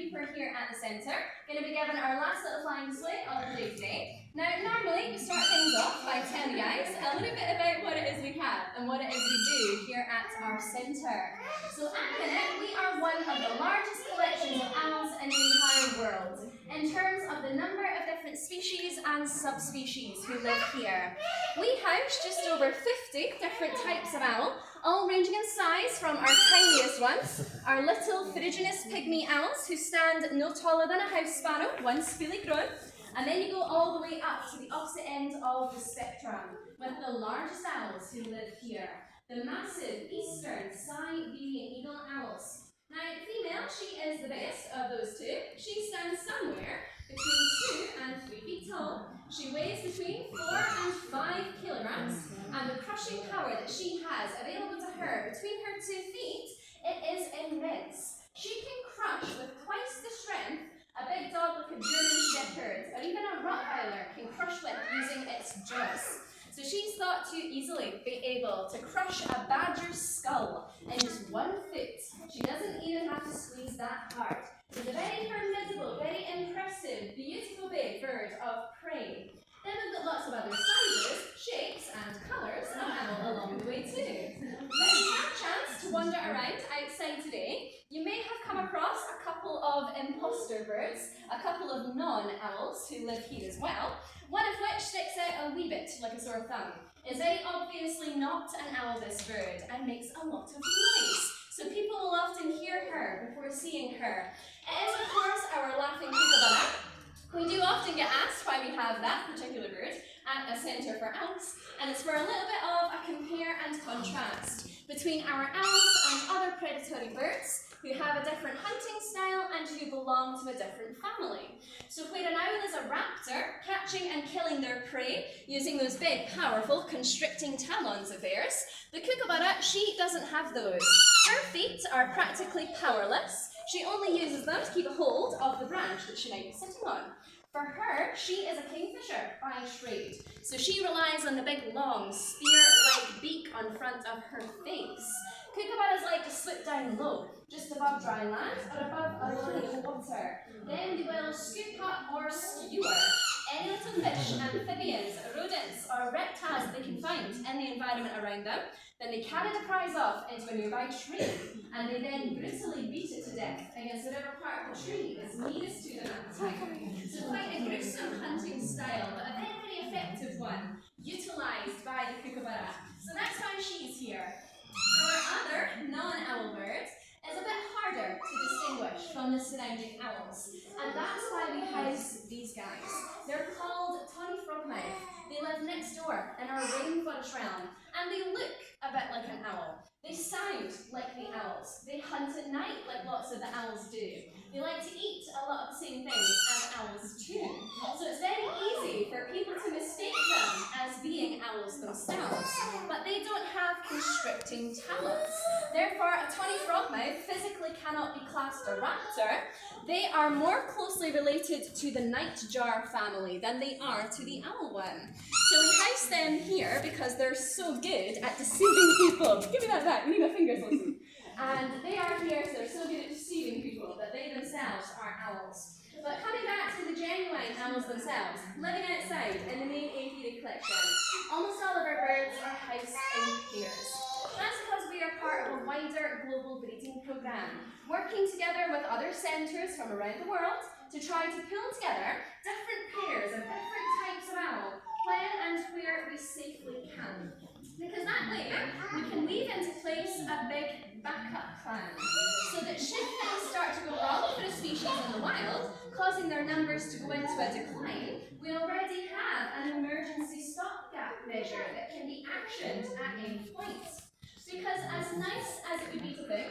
Reaper here at the centre, going to be given our last little flying display of the day today. Now, normally we start things off by telling you guys a little bit about what it is we have and what it is we do here at our centre. So at the minute, we are one of the largest collections of owls in the entire world in terms of the number of different species and subspecies who live here. We house just over 50 different types of owl, all ranging in size from our tiniest ones, our little ferruginous pygmy owls who stand no taller than a house sparrow once fully grown, and then you go all the way up to the opposite end of the spectrum with the largest owls who live here, the massive eastern Siberian eagle owls. Now, the female, she is the biggest of those two. She stands somewhere between 2 and 3 feet tall. She weighs between 4 and 5 kilograms, and the crushing power that she has available to her between her 2 feet, it is immense. She can crush with twice the strength a big dog like a German Shepherd, or even a Rottweiler can crush with using its jaws. So she's thought to easily be able to crush a badger's skull in just 1 foot. She doesn't even have to squeeze that hard. She's a very formidable, very impressive, beautiful big bird of prey. Then we've got lots of other sizes, shapes and colours of owl along the way too. If you have a chance to wander around outside today, you may have come across a couple of imposter birds, a couple of non-owls who live here as well, one of which sticks out a wee bit like a sore thumb. Is very obviously not an owl, this bird, and makes a lot of noise. So people will often hear her before seeing her. It is of course our laughing kookaburra. We do often get asked why we have that particular bird at a centre for owls, and it's for a little bit of a compare and contrast between our owls and other predatory birds who have a different hunting style and who belong to a different family. So where an owl is a raptor, catching and killing their prey using those big, powerful, constricting talons of theirs, the kookaburra, she doesn't have those. Her feet are practically powerless. She only uses them to keep a hold of the branch that she might be sitting on. For her, she is a kingfisher by trade, so she relies on the big, long, spear-like beak on front of her face. Kookaburras like to slip down low, just above dry land or above a body of water. Then they will scoop up or skewer any little fish, amphibians, rodents or reptiles that they can find in the environment around them. Then they carry the prize off into a nearby tree, and they then brutally beat it to death against whatever part of the tree is nearest to them at the time. So quite a gruesome hunting style, but a very, very effective one, utilised by the kookaburra. So that's why she's here. Our other non-owl bird is a bit harder to distinguish from the surrounding owls, and that's why we house these guys. They're called tawny frogmouth. They live next door in our rainforest realm, and they look a bit like an owl. They sound like the owls. They hunt at night like lots of the owls do. They like to eat a lot of the same things as owls too. So it's very easy for people to mistake them as being owls themselves, but they don't have constricting talons. Therefore, a tawny frogmouth physically cannot be classed a raptor. They are more closely related to the nightjar family than they are to the owl one. So we house them here because they're so good at deceiving people. Give me that back, leave my fingers listen. And they are here, so they're so good at deceiving people that they themselves are owls. But coming back to the genuine owls themselves, living outside in the main aviary collection, almost all of our birds are housed in pairs. That's because we are part of a wider global breeding programme, working together with other centres from around the world to try to pull together different pairs of different types of owl when and where we safely can. Because that way, we can weave into place a big backup plan, so that should things start to go wrong for a species in the wild, causing their numbers to go into a decline, we already have an emergency stopgap measure that can be actioned at any point. Because as nice as it would be to think